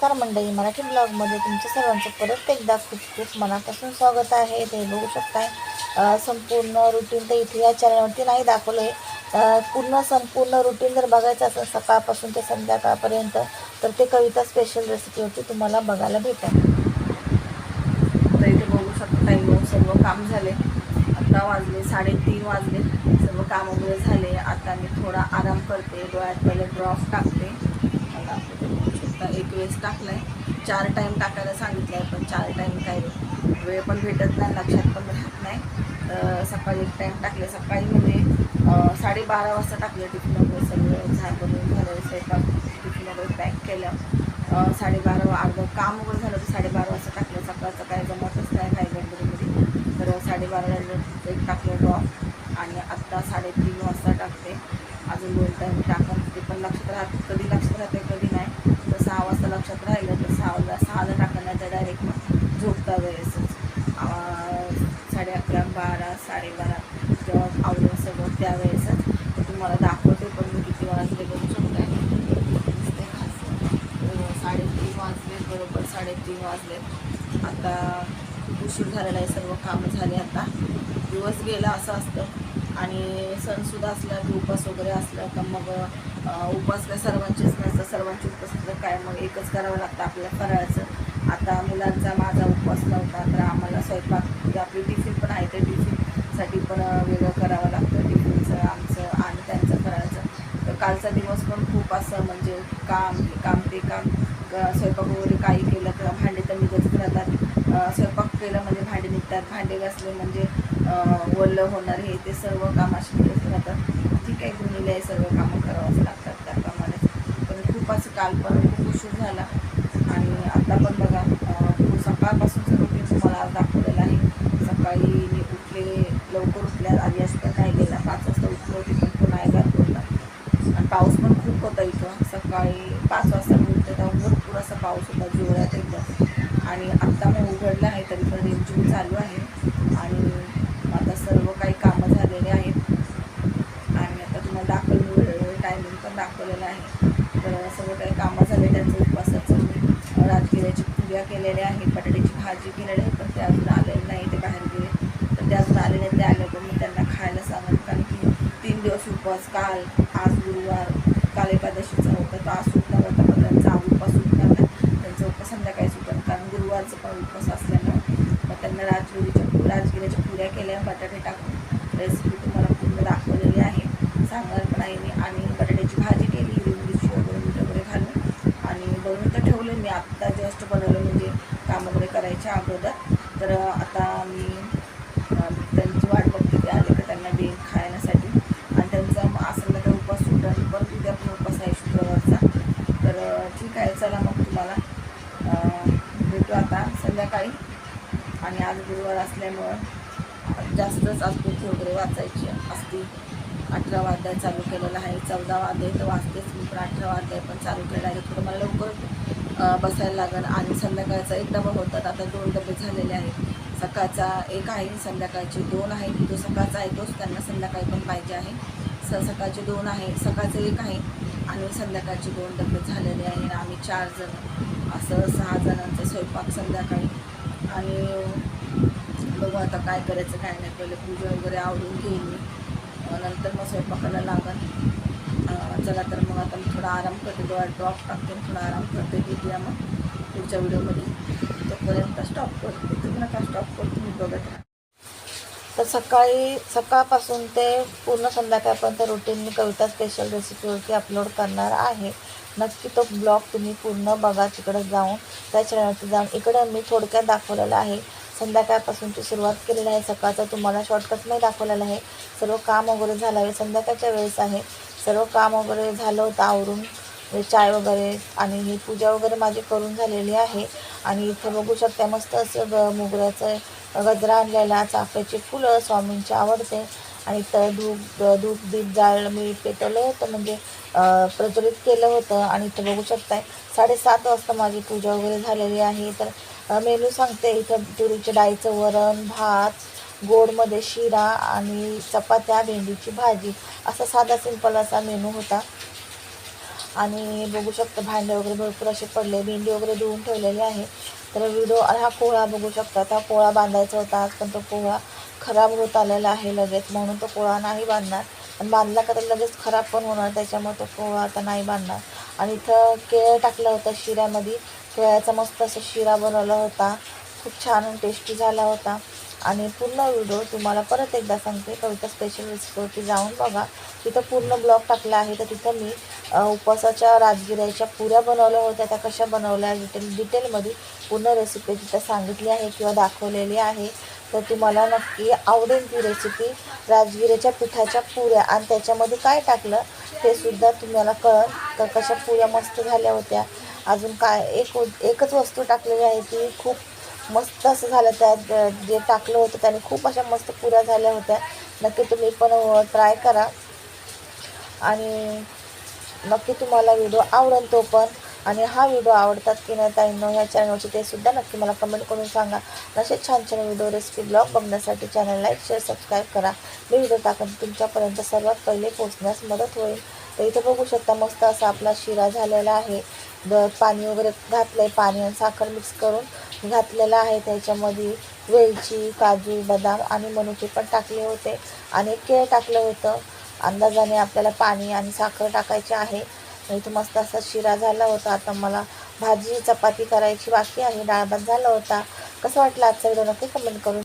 नमस्कार मंडळी, मराठी ब्लॉगमध्ये तुमच्या सर्वांचं परत एकदा खूप खूप मनापासून स्वागत आहे. ते बघू शकताय संपूर्ण रुटीन तर इथे या चॅनलवरती नाही दाखवलं आहे. संपूर्ण रुटीन जर बघायचं असेल सकाळपासून ते संध्याकाळपर्यंत तर ते कविता स्पेशल रेसिपीवरती तुम्हाला बघायला भेटेल. तर इथे बघू शकता सर्व काम झाले. आता वाजले 3:30 वाजले. सर्व काम वगैरे झाले. आता मी थोडा आराम करते. डोळ्यात पहिले ड्रॉप टाकते. मला बघू शकता एक वेळेस टाकलाय. 4 टाईम टाकायला सांगितलं आहे, पण 4 टाईम काही वेळ पण भेटत नाही, लक्षात पण राहत नाही. तर सकाळी 1 टाईम टाकले. सकाळी म्हणजे 12:30 वाजता टाकले. टिफिन वगैरे सगळं बनवून झालं, स्वयंपाक टिफिन वगैरे पॅक केलं. 12:30 अर्धं काम वगैरे झालं तर 12:30 वाजता टाकलं. सकाळचं काय जमतच नाही काही गडबडीमध्ये. तर 12:30ला एक टाकलं ड्रॉप आणि आत्ता 3:30 वाजता टाकते. अजून 2 टाईम टाकून ते पण लक्षात राहते, कधी लक्षात राहते कधी नाही. तर 6 वाजता लक्षात राहिलं तर 6ला टाकलं, नाही तर डायरेक्ट मग झोपता वेळेसच 11:30 12 12:30 जेव्हा आवडेल सगळं त्यावेळेसच तर तुम्हाला दाखवते. पण मी किती वाजले बघू शकताय. 3:30 वाजले, बरोबर 3:30 वाजले. आता खूप उशीर झालेला आहे. सर्व कामं झाले. आता दिवस गेला असं असतं. आणि सणसुद्धा असला की उपास वगैरे असलं तर मग उपास काय सर्वांचेच नसतं. सर्वांचे उपास असलं काय मग एकच करावं लागतं आपल्याला फराळाचं. आता मुलांचा माझा उपवास नव्हता तर आम्हाला स्वयंपाक आपली टिफिन पण आहे, ते टिफिनसाठी पण वेगळं करावं लागतं. टिफिनचं आमचं आणि त्यांचं फराळाचं. तर कालचा दिवस पण खूप असं म्हणजे काम ते काम स्वयंपाक वगैरे काही केलं तर भांडे तर निघतच राहतात. स्वयंपाक केलं म्हणजे भांडे निघतात, भांडे घासले म्हणजे वल्लं होणार, हे ते सर्व कामाशी निघत राहतात. ठीक आहे, गृहिणीला हे सर्व कामं करावंच लागतात त्याप्रमाणे. पण खूप असं काल पण खूप उशीर झाला. आणि आता पण बघा सकाळपासूनचं रुटीन तुम्हाला दाखवलेलं आहे. सकाळी मी उठले, लवकर उठल्या, आधी पण नाही गेला, 5 वाजता उठलो होती पण तो नाही जात होता. आणि पाऊस पण खूप होता इथं. सकाळी 5 वाजता मी उठले तेव्हा भरपूर असा पाऊस होता, जोरात एकदम. आणि आत्ता मग उघडलं आहे तरी पण रिमझिम चालू आहे. आणि आता सर्व काही कामं झालेले आहेत. आणि आता तुम्हाला दाखवलं वेळोवेळी टायमिंग पण दाखवलेलं आहे. तर सगळं काही कामं झाले. त्यांचं उपवासाचं मी राजगिऱ्याची पुऱ्या केलेल्या आहेत, बटाट्याची भाजी केलेली आहे, पण ते अजून आलेले नाही, ते बाहेर गेले. तर ते अजून आले नाही, ते आले पण मी त्यांना खायला सांगेन. कारण की 3 दिवस उपवास, काल आज गुरुवार, काल एकादशीचा होता, तर आज सुटणार होता, पण त्यांचा उपवास सुटणार नाही. त्यांचा उपवास संध्याकाळी सुटणार, कारण गुरुवारचं पण उपवास असल्यामुळे. मग त्यांना राजगिऱ्याच्या पुऱ्या केल्या बटाटे टाकून. रेसिपी तुम्हाला पूर्ण दाखवलेली आहे, सांगणार पण आहे मी. आणि बटाट्याची भाजी केली, हिरवी मिरची वगैरे, मीठ वगैरे घालून. आणि बनवून तर ठेवलं मी, आत्ता जस्ट बनवलं म्हणजे काम वगैरे करायच्या अगोदर. तर आता मी त्यांची वाट बघते, ते आले की त्यांना देईन खाण्यासाठी. आणि त्यांचा असं तर उपवास सुटणार, परत उद्या पण उपवास आहे शुक्रवारचा. तर ठीक आहे, चला मग तुम्हाला भेटू आता संध्याकाळी. आणि आज गुरुवार असल्यामुळं जास्तच आज पोथी वगैरे वाचायची असती. 18 अध्याय चालू केलेला आहे. 14 अध्याय तर वाचतेच मी, पण 18 अध्याय पण चालू केलेला आहे. थोडं मला लवकर बसायला लागेल. आणि संध्याकाळचा एक डबा होतात, आता 2 डबे झालेले आहेत. सकाळचा एक आहे, संध्याकाळचे 2 आहेत. जो सकाळचा आहे तोच त्यांना संध्याकाळी पण पाहिजे आहे. सकाळचे 2 आहे, सकाळचं एक आहे आणि संध्याकाळचे 2 डबे झालेले आहे. आम्ही 4 जण, असं 6 जणांचा स्वयंपाक संध्याकाळी. आणि बघू आता काय करायचं काय नाही. पहिले पूजा वगैरे आवडून घेईन मी, नंतर मग स्वयंपाकाला लागेल. चला तर मग आता मी थोडा आराम करते, डोळ्यात ड्रॉप टाकते, थोडा आराम करते. भेटूया मग पुढच्या व्हिडिओमध्ये. तोपर्यंत स्टॉप करते, तुम्ही नका स्टॉप करते, मी बघत राहा. तर सकाळपासून ते पूर्ण संध्याकाळपर्यंत रुटीन मी कविता स्पेशल रेसिपीवरती अपलोड करणार आहे. नक्की तो ब्लॉग तुम्ही पूर्ण बघा, तिकडे जाऊन त्या चॅनलवरती जाऊन. इकडे मी थोडक्यात दाखवलेलं आहे, संध्याकाळपासूनची सुरुवात केलेली आहे. सकाळचं तुम्हाला शॉर्टकट नाही दाखवलेलं आहे. सर्व काम वगैरे झालं आहे, संध्याकाळच्या वेळेस आहे. सर्व काम वगैरे झालं होतं आवरून, चाय वगैरे आणि ही पूजा वगैरे माझी करून झालेली आहे. आणि इथं बघू शकता मस्त असं मोगऱ्याचं गजरा आणलेला, चाफ्याची फुलं स्वामींची आवडते. आणि तर धूप दीप मी पेटवलं होतं, म्हणजे प्रज्वलित केलं होतं. आणि इथं बघू शकताय 7:30 वाजता माझी पूजा वगैरे झालेली आहे. तर मेनू सांगते. इथं तुरीच्या डाळीचं वरण, भात, गोडमध्ये शिरा आणि चपात्या, भेंडीची भाजी, असा साधा सिंपल असा मेनू होता. आणि बघू शकता भांडे वगैरे भरपूर असे पडले, भेंडी वगैरे धुवून ठेवलेली आहे. तर व्हिडिओ हा पोळा बघू शकता, हा पोळा बांधायचा होता आज, पण तो पोळा खराब होत आलेला आहे लगेच, म्हणून तो पोळा नाही बांधणार. आणि बांधला का तर लगेच खराब पण होणार, त्याच्यामुळे तो पोळा आता नाही बांधणार. आणि इथं केळं टाकलं होतं शिऱ्यामध्ये, केळ्याचा मस्त असा शिरा बनवला होता, खूप छान आणि टेस्टी झाला होता. आणि पूर्ण व्हिडिओ तुम्हाला परत एकदा सांगते, कविता स्पेशल रेसिपीवरती जाऊन बघा. तिथं पूर्ण ब्लॉग टाकला आहे. तर तिथं मी उपवासाच्या राजगिऱ्याच्या पुऱ्या बनवल्या होत्या, त्या कशा बनवल्या डिटेलमध्ये पूर्ण रेसिपी तिथं सांगितली आहे किंवा दाखवलेली आहे. तर तुम्हाला नक्की आवडेल ती रेसिपी. राजगिऱ्याच्या पिठाच्या पुऱ्या आणि त्याच्यामध्ये काय टाकलं ते सुद्धा तुम्हाला कळेल. तर कशा पुऱ्या मस्त झाल्या होत्या. अजून काय एकच वस्तू टाकलेली आहे, ती खूप मस्त असं झालं. त्यात जे टाकलं होतं त्याने खूप अशा मस्त पुऱ्या झाल्या होत्या. नक्की तुम्ही पण ट्राय करा आणि नक्की तुम्हाला व्हिडिओ आवडेल तो पण. आणि हा व्हिडिओ आवडतात की नाही ताईंनो ह्या चॅनलवरचे ते सुद्धा नक्की मला कमेंट करून सांगा. असे छान छान व्हिडिओ रेसिपी ब्लॉग बघण्यासाठी चॅनल लाईक शेअर सबस्क्राईब करा. मी व्हिडिओ टाकून तुमच्यापर्यंत सर्वात पहिले पोहोचण्यास मदत होईल. तर इथे बघू शकता मस्त असा आपला शिरा झालेला आहे. पाणी वगैरे घातलं आहे, पाणी आणि साखर मिक्स करून घातलेलं आहे. त्याच्यामध्ये वेलची, काजू, बदाम आणि मनुके पण टाकले होते आणि केळ टाकलं होतं. अंदाजाने आपल्याला पाणी आणि साखर टाकायचे आहे. इथं मस्त असा शिरा झाला होता. आता मला भाजी चपाती करायची बाकी आहे. डाळ भात झाला होता. कसं वाटलं आजचा व्हिडिओ नक्की कमेंट करून